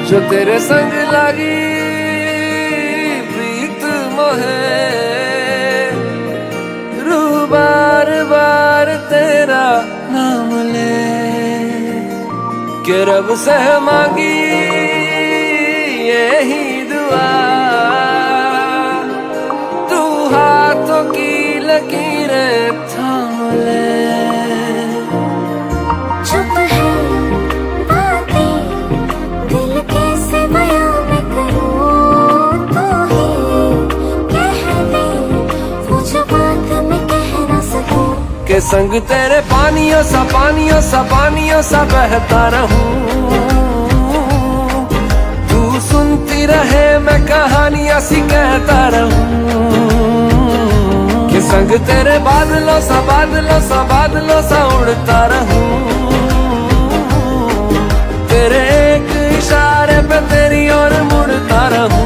जो तेरे संग लगी प्रीत मोहे, रूह बार बार तेरा नाम ले के रब से मांगी यही दुआ, तू हाथों की लकीरें थाम ले। चुप है बातें दिल कैसे बयां मैं करूं, तो ही कह दे वो जो बात मैं कह ना सकूं। के संग तेरे पानियों सा बहता रहूं, तू सुनती रहे मैं कहानियां सी कहता रहूं। के संग तेरे बादलों सा उड़ता रहूं, तेरे एक इशारे पे तेरी ओर मुड़ता रहूं।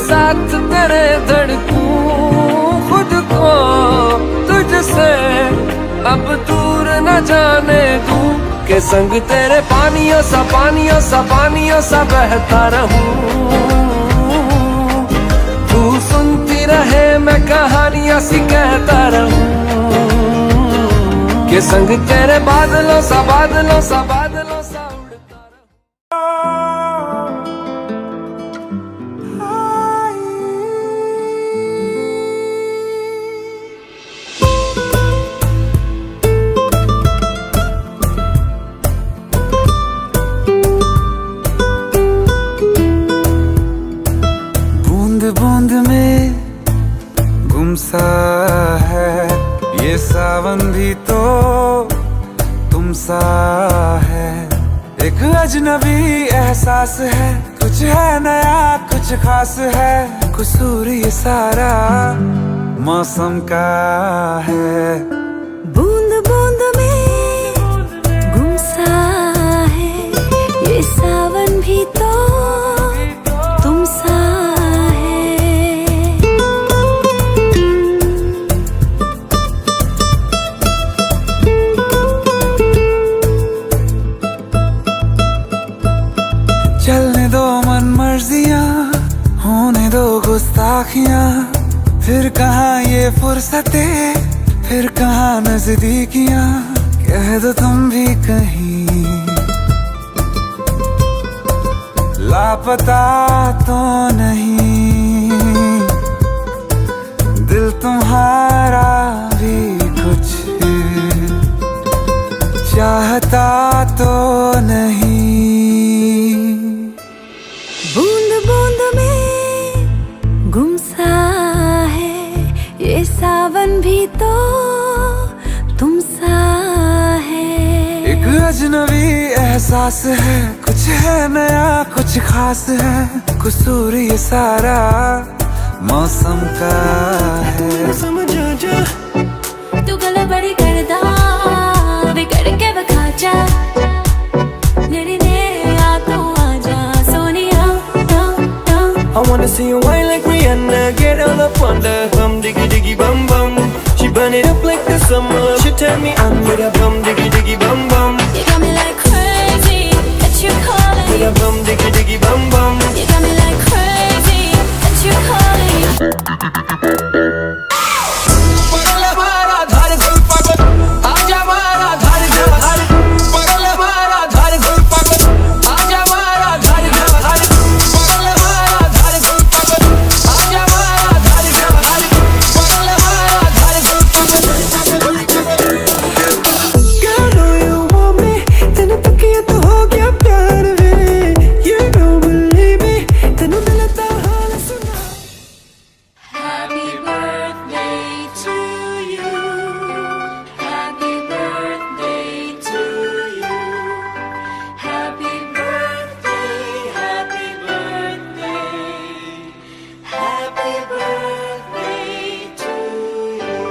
साथ तेरे धड़कूं खुद को तुझसे अब दूर न जाने दूं। के संग तेरे पानियों सा बहता रहूं, तू सुनती रहे मैं कहानियां सी कहता रहूं। के संग तेरे बादलों सा उड़ता रहूं। बूंद में गुमसा है ये सावन भी तो तुम सा है। एक अजनबी एहसास है, कुछ है नया कुछ खास है। कसूर ये सारा मौसम का है। बूंद बूंद में गुमसा है ये सावन भी तो तुम सा है। चलने दो मन मर्जियां, होने दो गुस्ताखियां। फिर कहाँ ये फुर्सतें, फिर कहाँ नजदीकियां। कह दो तुम भी कहीं लापता तो नहीं। दिल तुम्हारा भी कुछ चाहता तो नहीं। बूंद बूंद में गुमसा है ये सावन भी तो तुम सा है। एक अजनबी एहसास है, कुछ है नया कुछ खास है। कसूर ये सारा मौसम का है। समझ जा तू गला बड़ी करदा वे करके बखा जा। मेरे नेड़े आ तू आजा Sonia. I wanna see you whine like Rihanna, get all up on the hum, diggy diggy bum bum. She burn it up like the so much. You turn me on with a bum diggy diggy bum bum. You got me like crazy, that you calling. With a bum diggy diggy bum bum. You got me like crazy, that you calling. पगल मारा धार गुल पागल आजा मारा धार धार पगल मारा धार गुल पागल आजा मारा धार धार पगल मारा धार गुल पागल आजा मारा धार धार पगल मारा धार गुल पागल Girl, know you want me, तेनू तकिया तो हो गया प्यार वे. You don't believe me, तेनू दिल दा हाल सुना. Happy birthday to you. Happy birthday to you. Happy birthday, happy birthday. Happy birthday to you.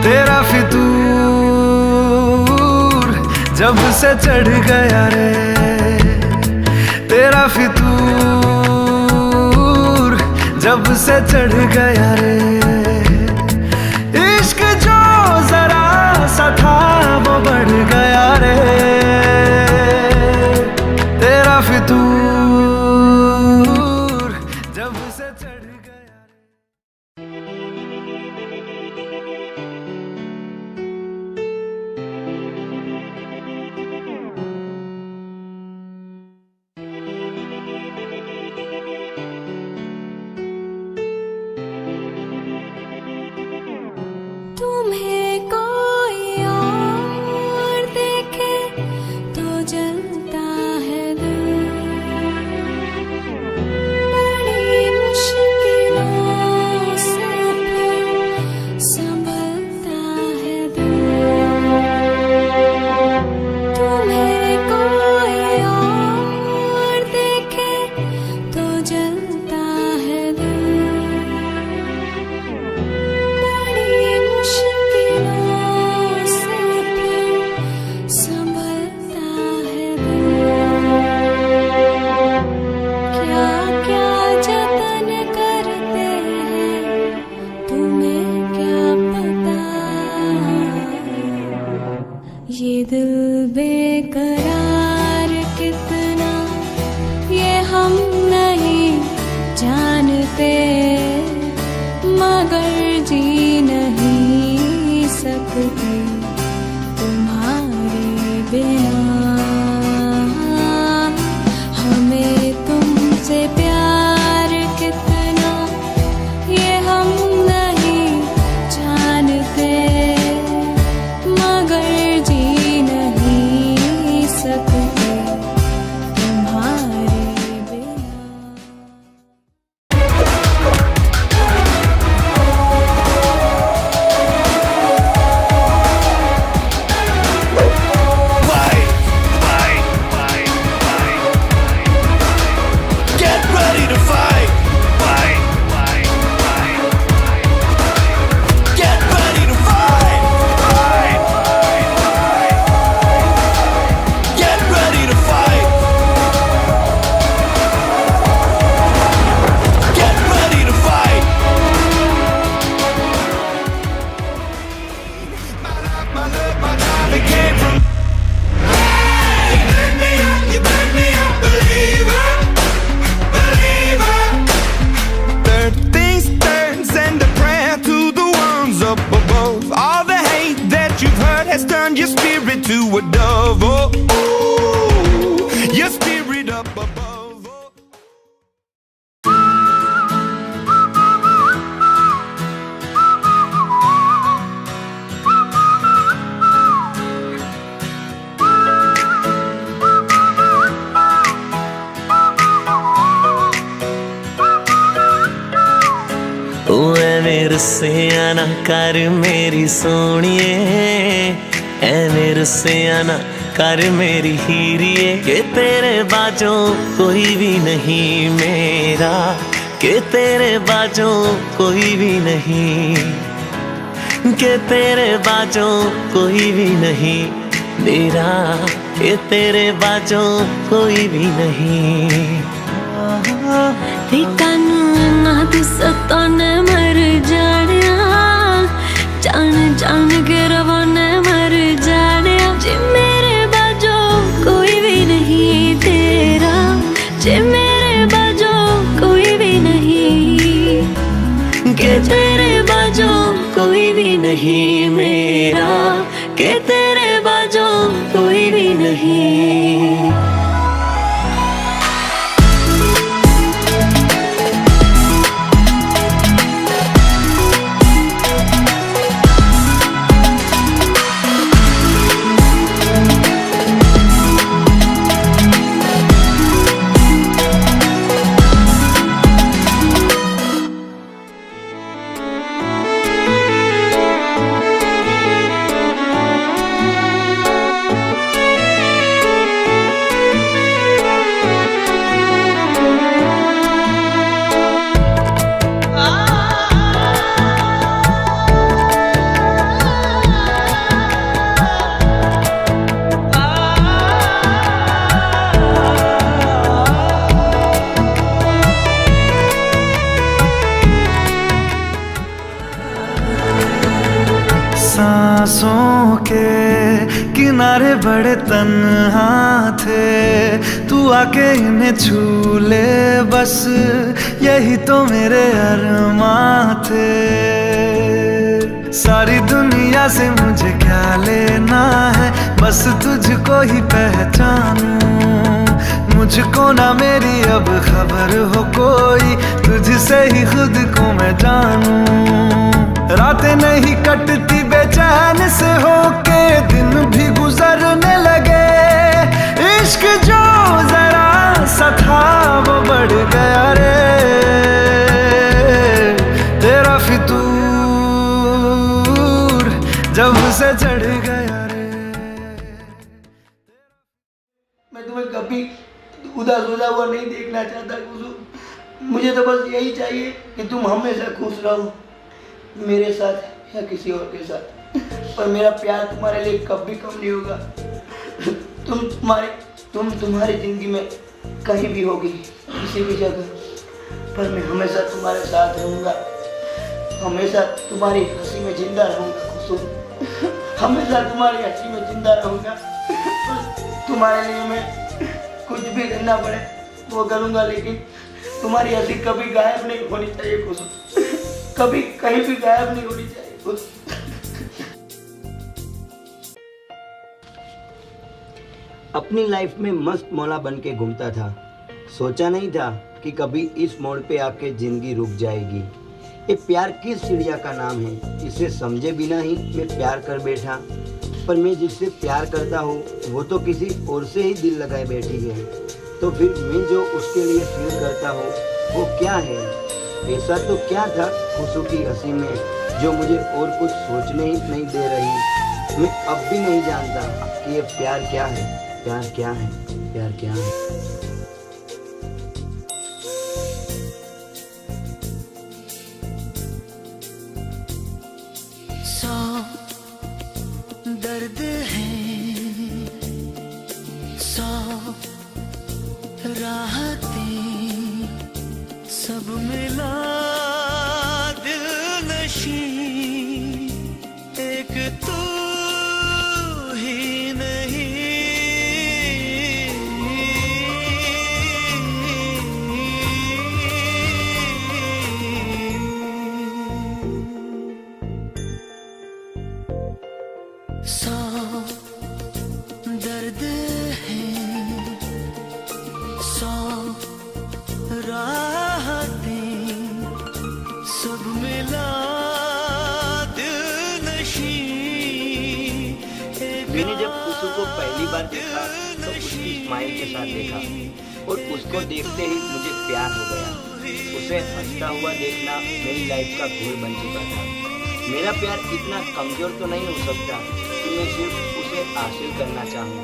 तेरा फितूर जब से चढ़ गया रे. तेरा फितूर जब से चढ़ गया रे. इश्क जो जरा सा था वो बढ़ गया रे. तेरा फितूर जब से चढ़ गया रे. तुम्हें कोई और देखे तो जलता है दिल. बड़ी मुश्किल जानते मगर जी नहीं सकते तुम्हारे बिना। हमें तुमसे प्यार कितना ये हम नहीं जानते मगर जी नहीं सकते तुम्हारे बिना। Get ready to fight. Get ready to fight. Get ready to fight. Get ready to fight. It came from. You burn me up, believer. Third things turns and a prayer to the ones up above. All the hate that you've heard has turned your spirit to a dove. Oh, ooh, your spirit up above. Oh. ओए मेरे से आना कर मेरी सोनिए, ऐ मेरे से आना कर मेरी हीरिए, के तेरे बाजों कोई भी नहीं मेरा, के तेरे बाजों कोई भी नहीं, के तेरे बाजों कोई भी नहीं मेरा, के तेरे बाजों कोई भी नहीं। कानून तू सताने मर जानिया, जान जान के रवाने मर जानिया, जे मेरे बाजो कोई भी नहीं तेरा, जे मेरे बाजो कोई भी नहीं, के तेरे बाजो कोई भी नहीं मेरा, के तेरे बाजो कोई भी नहीं। सांसों के किनारे बड़े तन्हा थे, तू आके इन्हें छू ले बस, यही तो मेरे अरमां थे। सारी दुनिया से मुझे क्या लेना है, बस तुझको ही पहचानूं, मुझको ना मेरी अब खबर हो कोई, तुझसे ही खुद को मैं जानूं। रातें नहीं कटती बेचैन से होके, दिन भी गुजरने लगे, इश्क जो जरा सा था वो बढ़ गया रे, तेरा फितूर जब से चढ़ गया रे। मैं तुम्हें कभी उदास हुआ नहीं देखना चाहता कुसुम, मुझे तो बस यही चाहिए कि तुम हमेशा खुश रहो, मेरे साथ या किसी और के साथ, पर मेरा प्यार तुम्हारे लिए कभी कम नहीं होगा। तुम तुम्हारी जिंदगी में कहीं भी होगी, किसी भी जगह, पर मैं हमेशा तुम्हारे साथ रहूँगा, हमेशा तुम्हारी हंसी में जिंदा रहूँगा कुसुम, हमेशा तुम्हारी हंसी में जिंदा रहूँगा। तुम्हारे लिए मैं कुछ भी करना पड़े वो करूँगा, लेकिन तुम्हारी हंसी कभी गायब नहीं होनी चाहिए खुशबू, कभी कहीं भी गायब नहीं होनी चाहिए खुशबू। अपनी लाइफ में मस्त मौला बन के घूमता था, सोचा नहीं था कि कभी इस मोड़ पे आके जिंदगी रुक जाएगी। ये प्यार किस चिड़िया का नाम है, इसे समझे बिना ही मैं प्यार कर बैठा। पर मैं जिससे प्यार करता हूँ वो तो किसी और से ही दिल लगाए बैठी है। तो फिर मैं जो उसके लिए फील करता हूँ वो क्या है? ऐसा तो क्या था खुशू की हंसी में जो मुझे और कुछ सोचने ही नहीं दे रही। मैं अब भी नहीं जानता कि ये प्यार क्या है, प्यार क्या है, प्यार क्या है। दर्द है, सौ राहतें, सब मिला दिल नशी, एक तू ही नहीं। सौ दर्द है, सौ राहतें, सब मिला दिल नशी। मैंने जब खुशू को पहली बार देखा तो उसकी स्माइल के साथ देखा और उसको देखते ही मुझे प्यार हो गया। उसे हंसता हुआ देखना मेरी लाइफ का गोल बन चुका था। मेरा प्यार इतना कमजोर तो नहीं हो सकता कि मैं सिर्फ उसे हासिल करना चाहूँ।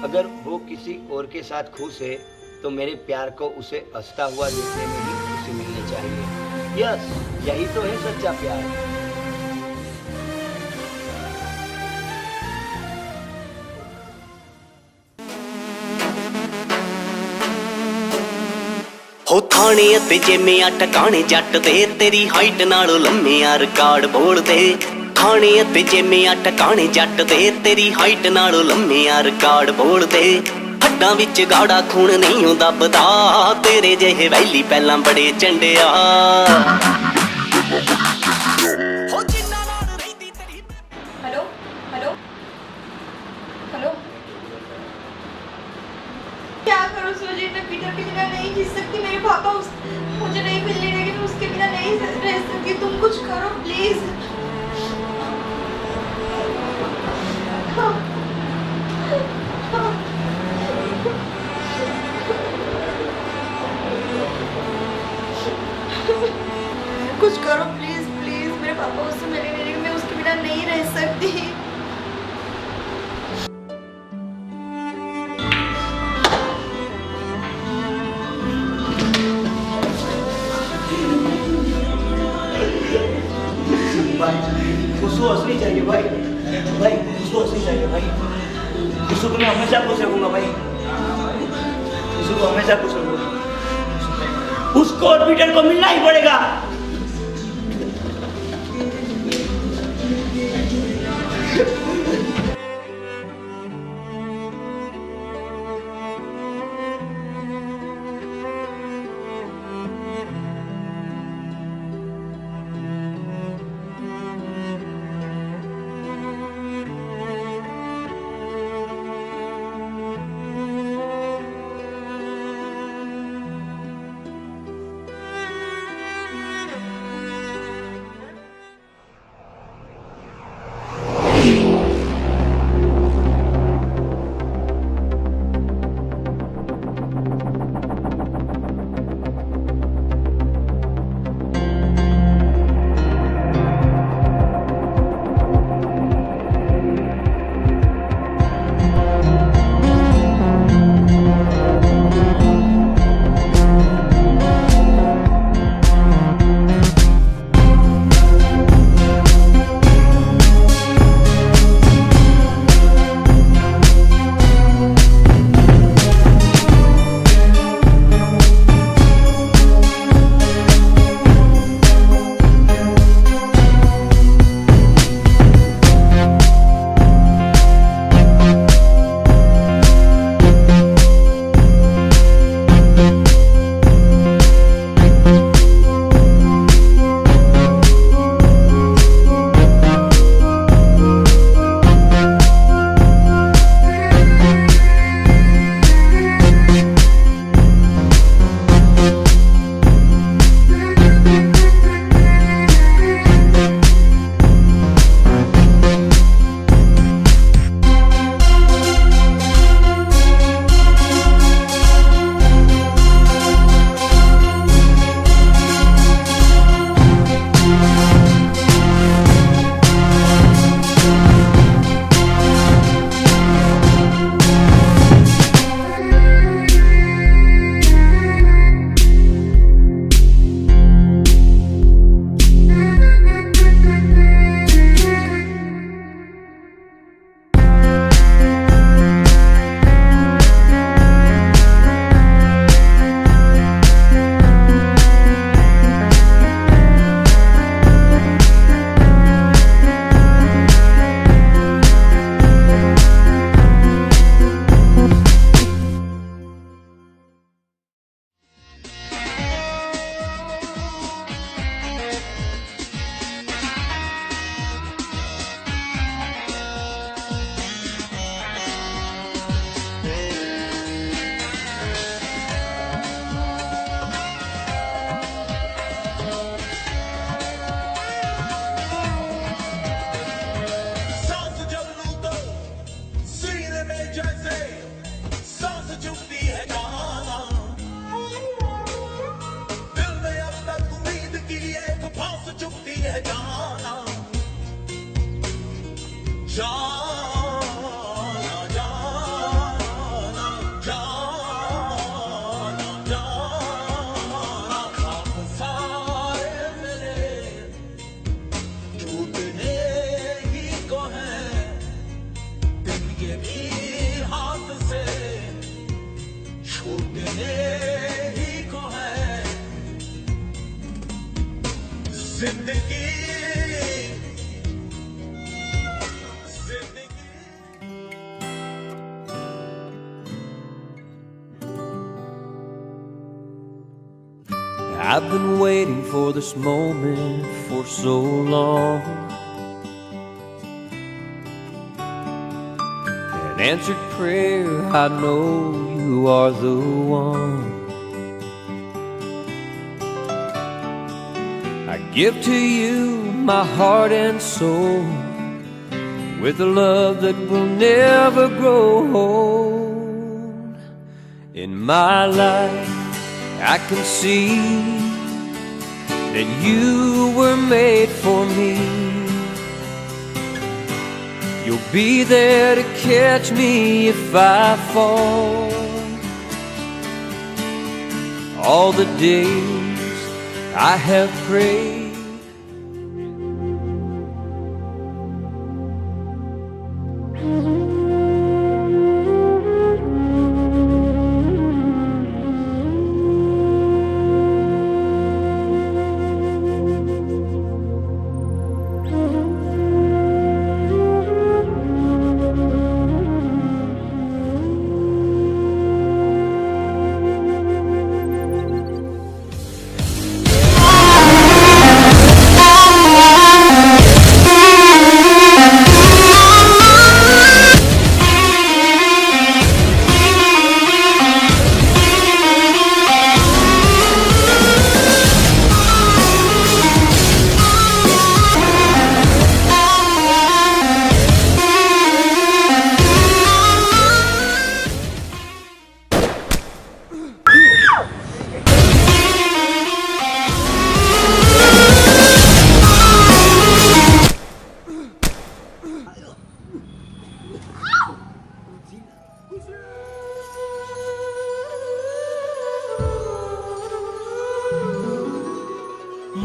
अगर वो किसी और के साथ खुश है तो मेरे प्यार को उसे हंसता हुआ देखने में ही खुशी मिलनी चाहिए। यस, यही तो है सच्चा प्यार। ਹੋ ਥਾਣੇ ਅਤੇ ਜੇਮਿਆਂ ਟਿਕਾਣੇ ਜੱਟ ਦੇ, ਤੇਰੀ ਹਾਈਟ ਨਾਲੋਂ ਲੰਮਿਆਂ ਰਿਕਾਰਡ ਬੋਲਦੇ। ਥਾਣੇ ਅਤੇ ਜੇਮਿਆਂ ਟਿਕਾਣੇ ਜੱਟ ਦੇ, ਤੇਰੀ ਹਾਈਟ ਨਾਲੋਂ ਲੰਮਿਆਂ ਰਿਕਾਰਡ ਬੋਲਦੇ। ਹੱਡਾਂ ਵਿੱਚ ਗਾੜਾ ਖੂਨ ਨਹੀਂ ਉਹ ਦੱਬਦਾ, ਤੇਰੇ ਜਿਹੇ ਵੈਲੀ ਪਹਿਲਾਂ ਬੜੇ ਚੰਡਿਆ। हेलो हेलो हेलो, क्या करूँ सोचिए, मैं पीटर के बिना नहीं जी सकती। मेरे पापा मुझे नहीं मिलने लगे, मैं उसके बिना नहीं रह सकती। तुम कुछ करो प्लीज। कुछ करो प्लीज प्लीज, मेरे पापा उससे मिलने नहीं लगे, मैं उसके बिना नहीं रह सकती। खुशबू हंसनी चाहिए भाई, भाई खुशबू हंसनी चाहिए भाई। खुशबू को मैं हमेशा खुश रखूंगा भाई, खुशबू को हमेशा खुश रखूंगा। उसको और पीटर को मिलना ही पड़ेगा। जिंदगी I've been waiting for this moment for so long. An answered prayer, I know you are the one. I give to you my heart and soul, with a love that will never grow old. In my life I can see that you were made for me. You'll be there to catch me if I fall. All the days I have prayed,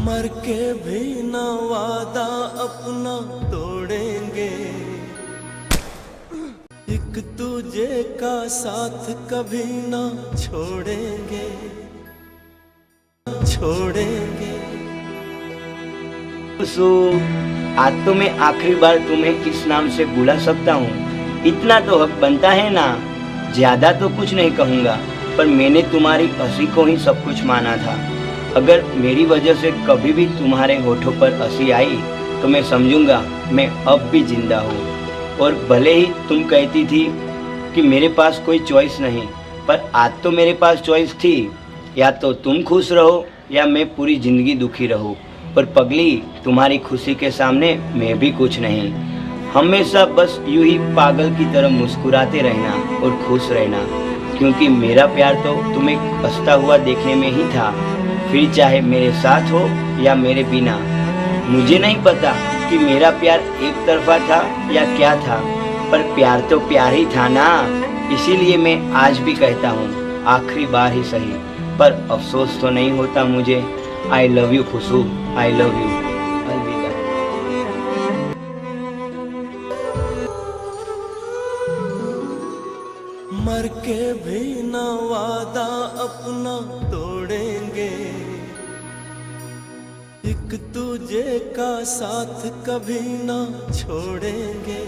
मर के भी न वादा अपना तोड़ेंगे, एक तुझे का साथ कभी न छोड़ेंगे, छोड़ेंगे। सो आज तो मैं आखिरी बार तुम्हें किस नाम से बुला सकता हूँ, इतना तो हक बनता है ना। ज्यादा तो कुछ नहीं कहूँगा, पर मैंने तुम्हारी हंसी को ही सब कुछ माना था। अगर मेरी वजह से कभी भी तुम्हारे होठों पर हंसी आई तो मैं समझूंगा मैं अब भी जिंदा हूँ। और भले ही तुम कहती थी कि मेरे पास कोई चॉइस नहीं, पर आज तो मेरे पास चॉइस थी। या तो तुम खुश रहो या मैं पूरी ज़िंदगी दुखी रहूँ। पर पगली, तुम्हारी खुशी के सामने मैं भी कुछ नहीं। हमेशा बस यूं ही पागल की तरह मुस्कुराते रहना और खुश रहना, क्योंकि मेरा प्यार तो तुम्हें हंसता हुआ देखने में ही था, फिर चाहे मेरे साथ हो या मेरे बिना। मुझे नहीं पता कि मेरा प्यार एक तरफा था या क्या था, पर प्यार तो प्यार ही था ना। इसीलिए मैं आज भी कहता हूँ, आखिरी बार ही सही, पर अफसोस तो नहीं होता मुझे। I love you Khushu, I love you. अलविदा। मर के भी न वादा अपना तोड़ेंगे, एक तुझे का साथ कभी न छोड़ेंगे।